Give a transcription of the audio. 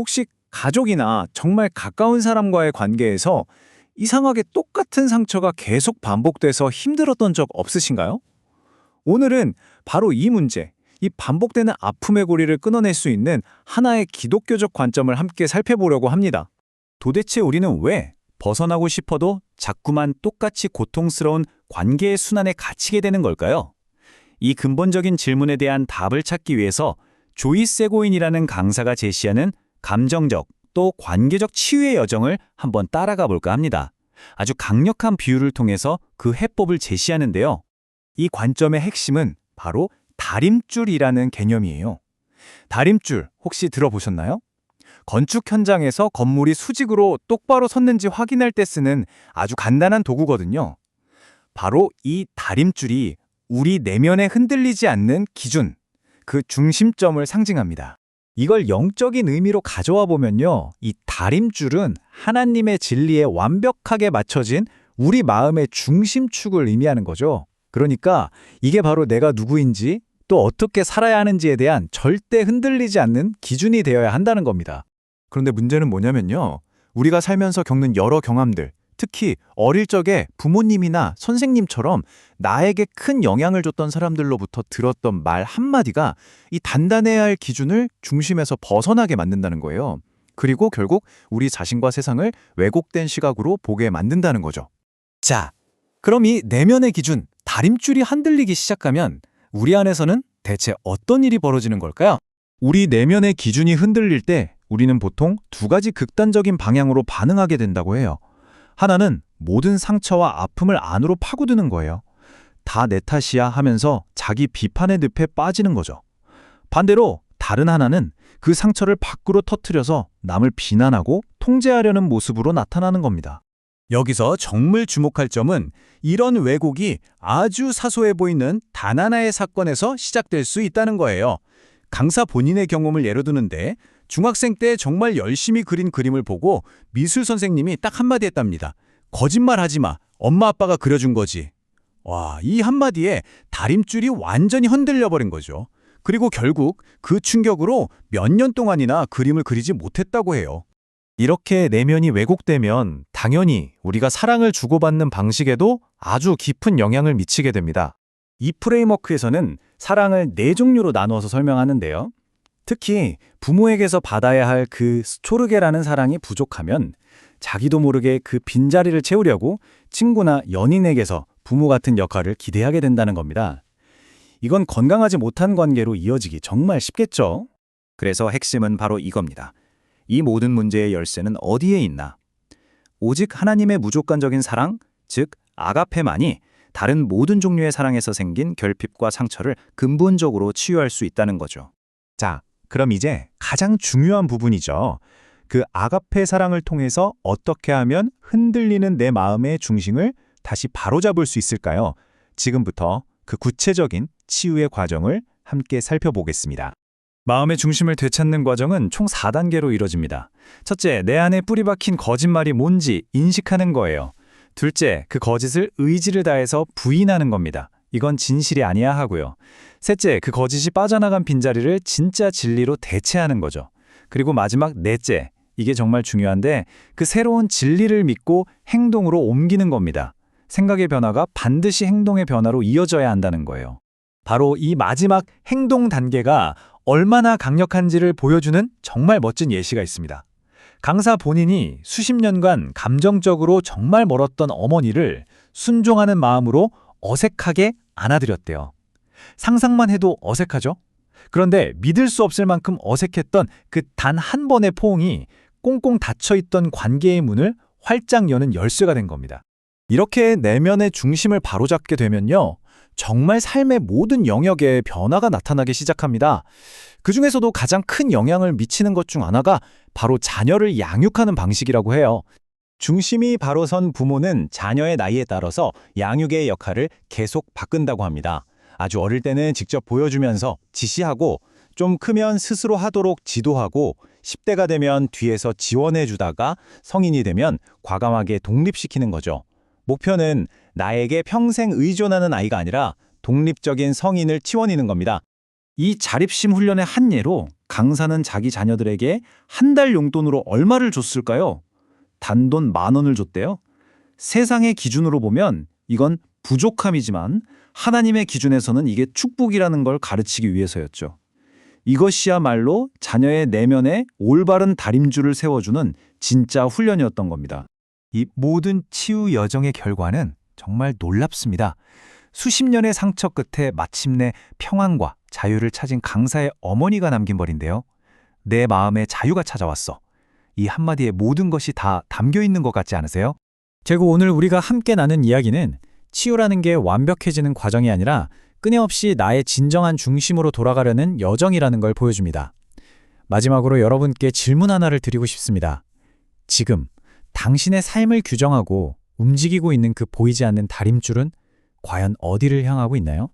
혹시 가족이나 정말 가까운 사람과의 관계에서 이상하게 똑같은 상처가 계속 반복돼서 힘들었던 적 없으신가요? 오늘은 바로 이 문제, 이 반복되는 아픔의 고리를 끊어낼 수 있는 하나의 기독교적 관점을 함께 살펴보려고 합니다. 도대체 우리는 왜 벗어나고 싶어도 자꾸만 똑같이 고통스러운 관계의 순환에 갇히게 되는 걸까요? 이 근본적인 질문에 대한 답을 찾기 위해서 조이 세고인이라는 강사가 제시하는 감정적 또 관계적 치유의 여정을 한번 따라가 볼까 합니다. 아주 강력한 비유를 통해서 그 해법을 제시하는데요. 이 관점의 핵심은 바로 다림줄이라는 개념이에요. 다림줄 혹시 들어보셨나요? 건축 현장에서 건물이 수직으로 똑바로 섰는지 확인할 때 쓰는 아주 간단한 도구거든요. 바로 이 다림줄이 우리 내면에 흔들리지 않는 기준, 그 중심점을 상징합니다. 이걸 영적인 의미로 가져와 보면요. 이 다림줄은 하나님의 진리에 완벽하게 맞춰진 우리 마음의 중심축을 의미하는 거죠. 그러니까 이게 바로 내가 누구인지 또 어떻게 살아야 하는지에 대한 절대 흔들리지 않는 기준이 되어야 한다는 겁니다. 그런데 문제는 뭐냐면요. 우리가 살면서 겪는 여러 경험들, 특히 어릴 적에 부모님이나 선생님처럼 나에게 큰 영향을 줬던 사람들로부터 들었던 말 한마디가 이 단단해야 할 기준을 중심에서 벗어나게 만든다는 거예요. 그리고 결국 우리 자신과 세상을 왜곡된 시각으로 보게 만든다는 거죠. 자, 그럼 이 내면의 기준, 다림줄이 흔들리기 시작하면 우리 안에서는 대체 어떤 일이 벌어지는 걸까요? 우리 내면의 기준이 흔들릴 때 우리는 보통 두 가지 극단적인 방향으로 반응하게 된다고 해요. 하나는 모든 상처와 아픔을 안으로 파고드는 거예요. 다 내 탓이야 하면서 자기 비판의 늪에 빠지는 거죠. 반대로 다른 하나는 그 상처를 밖으로 터뜨려서 남을 비난하고 통제하려는 모습으로 나타나는 겁니다. 여기서 정말 주목할 점은 이런 왜곡이 아주 사소해 보이는 단 하나의 사건에서 시작될 수 있다는 거예요. 강사 본인의 경험을 예로 드는데 중학생 때 정말 열심히 그린 그림을 보고 미술 선생님이 딱 한마디 했답니다. 거짓말하지 마. 엄마 아빠가 그려준 거지. 와, 이 한마디에 다림줄이 완전히 흔들려 버린 거죠. 그리고 결국 그 충격으로 몇 년 동안이나 그림을 그리지 못했다고 해요. 이렇게 내면이 왜곡되면 당연히 우리가 사랑을 주고받는 방식에도 아주 깊은 영향을 미치게 됩니다. 이 프레임워크에서는 사랑을 네 종류로 나누어서 설명하는데요. 특히 부모에게서 받아야 할 그 스초르게라는 사랑이 부족하면 자기도 모르게 그 빈자리를 채우려고 친구나 연인에게서 부모 같은 역할을 기대하게 된다는 겁니다. 이건 건강하지 못한 관계로 이어지기 정말 쉽겠죠? 그래서 핵심은 바로 이겁니다. 이 모든 문제의 열쇠는 어디에 있나? 오직 하나님의 무조건적인 사랑, 즉 아가페만이 다른 모든 종류의 사랑에서 생긴 결핍과 상처를 근본적으로 치유할 수 있다는 거죠. 자, 그럼 이제 가장 중요한 부분이죠. 그 아가페 사랑을 통해서 어떻게 하면 흔들리는 내 마음의 중심을 다시 바로잡을 수 있을까요? 지금부터 그 구체적인 치유의 과정을 함께 살펴보겠습니다. 마음의 중심을 되찾는 과정은 총 4단계로 이뤄집니다. 첫째, 내 안에 뿌리 박힌 거짓말이 뭔지 인식하는 거예요. 둘째, 그 거짓을 의지를 다해서 부인하는 겁니다. 이건 진실이 아니야 하고요. 셋째, 그 거짓이 빠져나간 빈자리를 진짜 진리로 대체하는 거죠. 그리고 마지막 넷째, 이게 정말 중요한데 그 새로운 진리를 믿고 행동으로 옮기는 겁니다. 생각의 변화가 반드시 행동의 변화로 이어져야 한다는 거예요. 바로 이 마지막 행동 단계가 얼마나 강력한지를 보여주는 정말 멋진 예시가 있습니다. 강사 본인이 수십 년간 감정적으로 정말 멀었던 어머니를 순종하는 마음으로 어색하게 안아드렸대요. 상상만 해도 어색하죠? 그런데 믿을 수 없을 만큼 어색했던 그 단 한 번의 포옹이 꽁꽁 닫혀있던 관계의 문을 활짝 여는 열쇠가 된 겁니다. 이렇게 내면의 중심을 바로잡게 되면요. 정말 삶의 모든 영역에 변화가 나타나기 시작합니다. 그중에서도 가장 큰 영향을 미치는 것 중 하나가 바로 자녀를 양육하는 방식이라고 해요. 중심이 바로 선 부모는 자녀의 나이에 따라서 양육의 역할을 계속 바꾼다고 합니다. 아주 어릴 때는 직접 보여주면서 지시하고 좀 크면 스스로 하도록 지도하고 10대가 되면 뒤에서 지원해주다가 성인이 되면 과감하게 독립시키는 거죠. 목표는 나에게 평생 의존하는 아이가 아니라 독립적인 성인을 키워내는 겁니다. 이 자립심 훈련의 한 예로 강사는 자기 자녀들에게 한 달 용돈으로 얼마를 줬을까요? 단돈 10,000원을 줬대요. 세상의 기준으로 보면 이건 부족함이지만 하나님의 기준에서는 이게 축복이라는 걸 가르치기 위해서였죠. 이것이야말로 자녀의 내면에 올바른 다림줄을 세워주는 진짜 훈련이었던 겁니다. 이 모든 치유 여정의 결과는 정말 놀랍습니다. 수십 년의 상처 끝에 마침내 평안과 자유를 찾은 강사의 어머니가 남긴 벌인데요. 내 마음에 자유가 찾아왔어. 이 한마디에 모든 것이 다 담겨 있는 것 같지 않으세요? 결국 오늘 우리가 함께 나눈 이야기는 치유라는 게 완벽해지는 과정이 아니라 끊임없이 나의 진정한 중심으로 돌아가려는 여정이라는 걸 보여줍니다. 마지막으로 여러분께 질문 하나를 드리고 싶습니다. 지금 당신의 삶을 규정하고 움직이고 있는 그 보이지 않는 다림줄은 과연 어디를 향하고 있나요?